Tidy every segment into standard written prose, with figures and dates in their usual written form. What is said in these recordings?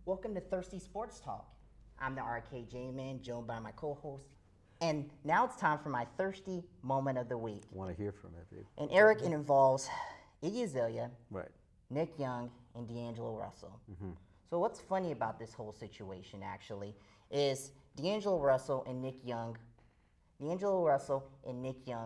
Welcome to Thirsty Sports Talk. I'm the RKJ Man, joined by my co-host. And now it's time for my thirsty moment of the week. Want to hear from it, babe. And Eric, it involves Iggy Azalea, Right. Nick Young, and D'Angelo Russell. So what's funny about this whole situation, actually, is D'Angelo Russell and Nick Young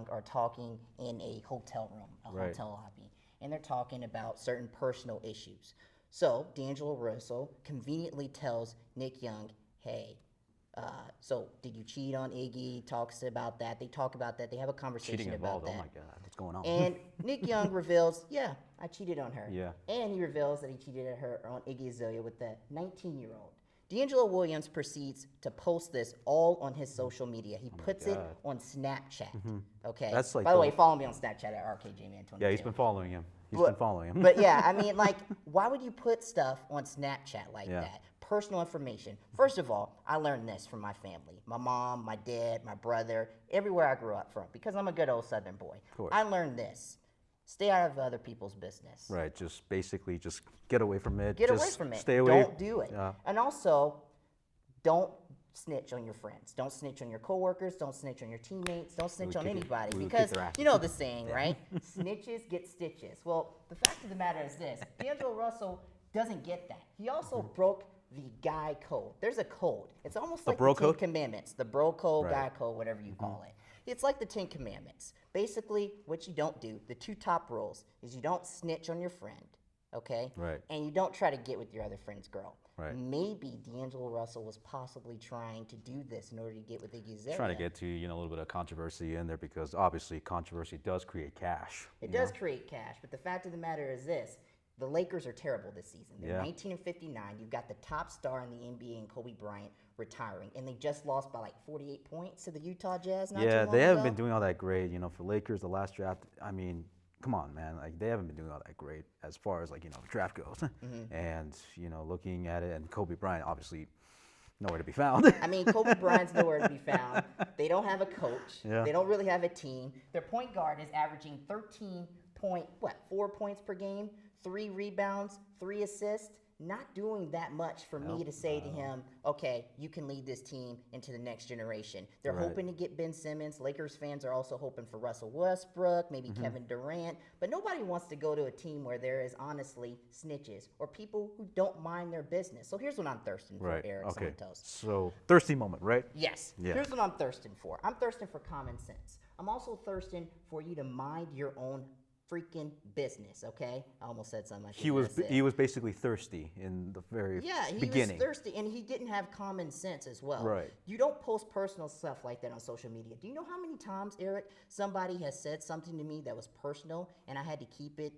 are talking in a hotel room, a Right. hotel lobby, and they're talking about certain personal issues. So D'Angelo Russell conveniently tells Nick Young, hey, so did you cheat on Iggy? Talks about that. They talk about that. They have a conversation Cheating about involved. that. Oh my God, what's going on? And Nick Young reveals, yeah, I cheated on her. Yeah. And he reveals that he cheated on her on Iggy Azalea with the 19-year-old. D'Angelo Williams proceeds to post this all on his social media. He puts it God. on Snapchat. Okay. That's like By the the- way, follow me on Snapchat at RKJman22. Yeah, he's been following him. But yeah, I mean, like, why would you put stuff on Snapchat like Yeah. that? Personal information. First of all, I learned this from my family. My mom, my dad, my brother, everywhere I grew up from, because I'm a good old Southern boy. Of course. I learned this. Stay out of other people's business. Right. Just basically, just get away from it. Get just away from it. Stay away. Don't do it. Yeah. And also, don't snitch on your friends. Don't snitch on your coworkers. Don't snitch on your teammates. Don't snitch on kick it- anybody. we would Because kick their asses. you know the saying, right? Snitches get stitches. Well, the fact of the matter is this. D'Angelo Russell doesn't get that. He also broke the guy code. There's a code. It's almost like bro the Ten code? Commandments. The bro code, Right. guy code, whatever you call it. It's like the Ten Commandments. Basically, what you don't do, the two top rules, is you don't snitch on your friend, okay? Right. And you don't try to get with your other friend's girl. Right. Maybe D'Angelo Russell was possibly trying to do this in order to get with Iggy Azalea. Trying to get to a little bit of controversy in there because obviously controversy does create cash. It does create cash, but the fact of the matter is this. The Lakers are terrible this season. They're Yeah. 19-59. You've got the top star in the NBA and Kobe Bryant retiring, and they just lost by like 48 points to the Utah Jazz not too Yeah, long they haven't ago. been doing all that great. For Lakers, the last draft. I mean, come on, man. Like they haven't been doing all that great as far as draft goes. And looking at it, and Kobe Bryant obviously nowhere to be found. I mean, Kobe Bryant's nowhere to be found. They don't have a coach. Yeah. They don't really have a team. Their point guard is averaging 4 points per game, 3 rebounds, 3 assists. Not doing that much for me to say to him, okay, you can lead this team into the next generation. They're Right. hoping to get Ben Simmons. Lakers fans are also hoping for Russell Westbrook, maybe Kevin Durant. But nobody wants to go to a team where there is honestly snitches or people who don't mind their business. So here's what I'm thirsting for, Right. Eric Okay. Santos. So thirsty moment, right? Yes. Yeah. Here's what I'm thirsting for. I'm thirsting for common sense. I'm also thirsting for you to mind your own freaking business, okay? I almost said something I He shouldn't was have said. he was basically thirsty in the very Yeah, he beginning. was thirsty, and he didn't have common sense as well. Right. You don't post personal stuff like that on social media. Do you know how many times, Eric, somebody has said something to me that was personal, and I had to keep it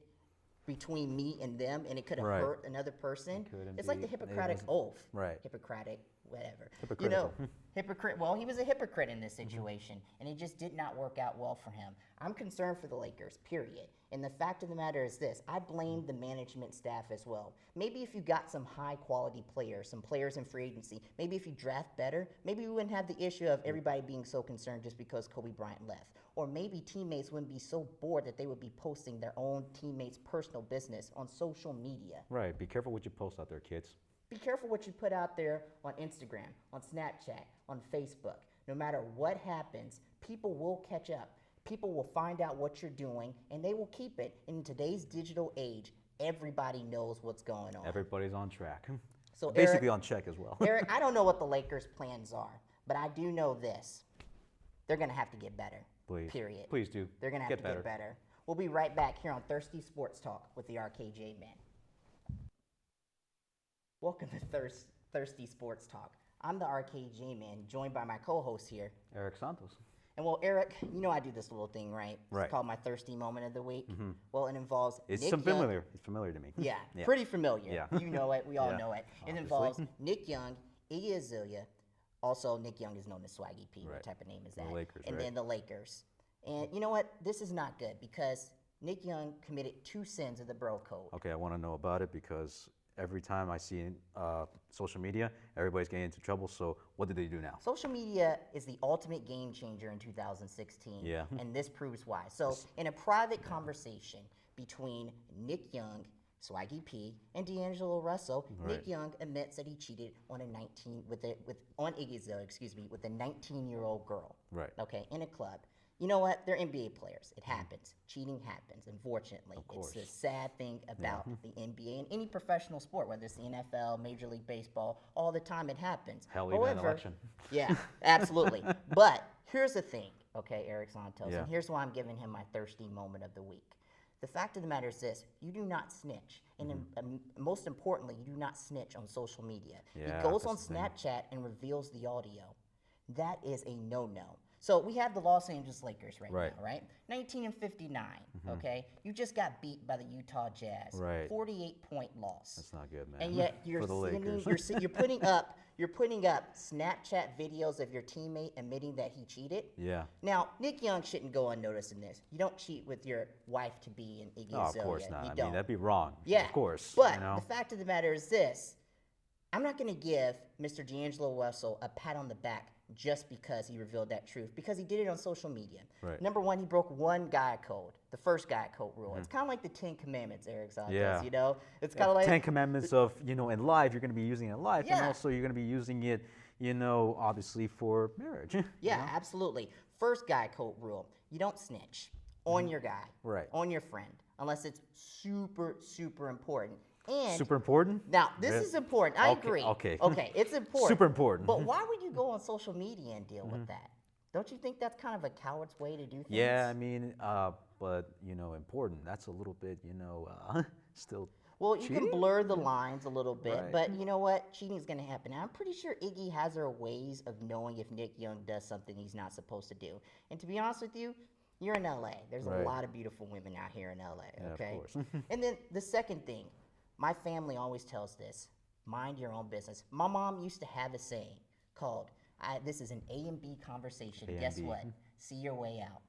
between me and them, and it could have Right. hurt another person? could It's like the indeed. It Hippocratic wasn't- Oath. Right. Hippocratic, whatever. Hypocritical. Hypocrite. Well, he was a hypocrite in this situation, and it just did not work out well for him. I'm concerned for the Lakers, period. And the fact of the matter is this, I blame the management staff as well. Maybe if you got some high-quality players, some players in free agency, maybe if you draft better, maybe we wouldn't have the issue of everybody being so concerned just because Kobe Bryant left. Or maybe teammates wouldn't be so bored that they would be posting their own teammates' personal business on social media. Right. Be careful what you post out there, kids. Be careful what you put out there on Instagram, on Snapchat, on Facebook. No matter what happens, people will catch up. People will find out what you're doing, and they will keep it. In today's digital age, everybody knows what's going on. Everybody's on track. So Basically Eric, on check as well. Eric, I don't know what the Lakers' plans are, but I do know this. They're going to have to get better. Please. Period. Please do. They're going to have to get better. We'll be right back here on Thirsty Sports Talk with the RKJ Man. Welcome to Thirsty Sports Talk. I'm the RKJ Man, joined by my co-host here. Eric Santos. And well, Eric, you know I do this little thing, right? Right. It's called my Thirsty Moment of the Week. Well, it involves It's Nick some Young. familiar. It's familiar to me. Yeah, Yeah. pretty familiar. Yeah. You know it. We all Yeah, know it. It obviously. involves Nick Young, Iggy Azalea. Also, Nick Young is known as Swaggy P. What Right. type of name is The that? Lakers, and right. then the Lakers. And you know what? This is not good because Nick Young committed 2 sins of the bro code. Okay, I want to know about it because every time I see social media, everybody's getting into trouble. So what did they do now? Social media is the ultimate game changer in 2016. Yeah. And this proves why. So, in a private conversation between Nick Young, Swaggy P, and D'Angelo Russell, Right. Nick Young admits that he cheated on a 19 on Iggy's with a 19-year-old girl. Right. Okay, in a club. You know what? They're NBA players. It happens. Cheating happens, unfortunately. Of course. It's the sad thing about the NBA and any professional sport, whether it's the NFL, Major League Baseball, all the time it happens. Hell, even an election. Yeah, absolutely. But here's the thing, okay, Eric Santos, Yeah. and here's why I'm giving him my thirsty moment of the week. The fact of the matter is this: you do not snitch, and most importantly, you do not snitch on social media. Yeah, he goes on that's the thing. Snapchat and reveals the audio. That is a no-no. So we have the Los Angeles Lakers right now, right? 19-59, okay? You just got beat by the Utah Jazz. Right. 48-point loss. That's not good, man. And yet you're For the Lakers. you're putting up Snapchat videos of your teammate admitting that he cheated. Yeah. Now, Nick Young shouldn't go unnoticed in this. You don't cheat with your wife to be in Iggy No, of Azalea. course not. You I don't. mean, that'd be wrong. Yeah, Of course. But you know? the fact of the matter is this: I'm not going to give Mr. D'Angelo Russell a pat on the back just because he revealed that truth, because he did it on social media. Right. Number one, he broke one guy code, the first guy code rule. It's kind of like the 10 Commandments, Eric Santos. Yeah. You know, it's kind of like 10 Commandments of, in life, you're going to be using it in life, and Yeah. also you're going to be using it, obviously for marriage. Yeah, absolutely. First guy code rule: you don't snitch on your guy, Right. on your friend, unless it's super, super important. And Super important? now, this Really? is important. I Okay, agree. okay. Okay, it's important. Super important. But why would you go on social media and deal with that? Don't you think that's kind of a coward's way to do things? Yeah, I mean, but, important. That's a little bit, still Well, you can cheating? blur the lines a little bit, Right. but you know what? Cheating is going to happen. And I'm pretty sure Iggy has her ways of knowing if Nick Young does something he's not supposed to do. And to be honest with you, you're in LA. There's a Right. lot of beautiful women out here in LA, Yeah, of okay? course. And then the second thing, my family always tells this: mind your own business. My mom used to have a saying called, this is an A and B conversation. A and Guess B. what? See your way out.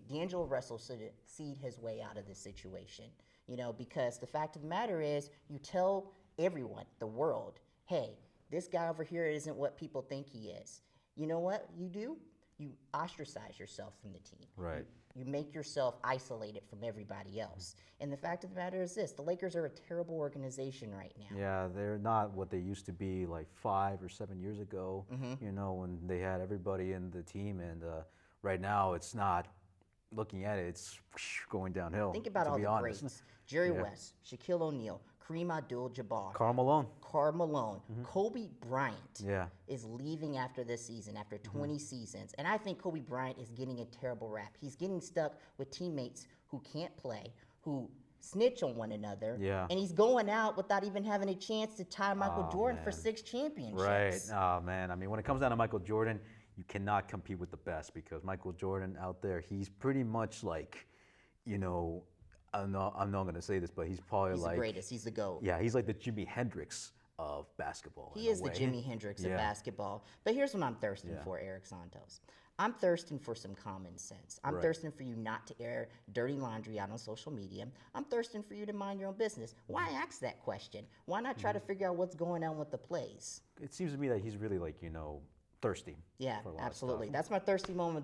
D'Angelo Russell should see his way out of this situation. Because the fact of the matter is, you tell everyone, the world, hey, this guy over here isn't what people think he is. You know what you do? You ostracize yourself from the team. Right. You make yourself isolated from everybody else. And the fact of the matter is this: the Lakers are a terrible organization right now. Yeah, they're not what they used to be like 5 or 7 years ago, when they had everybody in the team. And right now, it's not, looking at it, it's going downhill. Think about to all be the honest. greats: Jerry Yeah. West, Shaquille O'Neal, Kareem Abdul-Jabbar, Karl Malone. Karl Malone, Kobe Bryant Yeah. is leaving after this season, after 20 seasons. And I think Kobe Bryant is getting a terrible rap. He's getting stuck with teammates who can't play, who snitch on one another. Yeah. And he's going out without even having a chance to tie Michael Oh, Jordan for man. 6 championships. Right. Oh, man. I mean, when it comes down to Michael Jordan, you cannot compete with the best, because Michael Jordan out there, he's pretty much like, I'm not going to say this, but he's probably He's like, the greatest. He's the GOAT. yeah, he's like the Jimi Hendrix of basketball. He in a is the way. Jimi Hendrix of Yeah. basketball. But here's what I'm thirsting Yeah. for, Eric Santos. I'm thirsting for some common sense. I'm Right. thirsting for you not to air dirty laundry out on social media. I'm thirsting for you to mind your own business. Why ask that question? Why not try to figure out what's going on with the plays? It seems to me that he's really like, thirsty. Yeah, for a lot of absolutely. stuff. That's my thirsty moment of the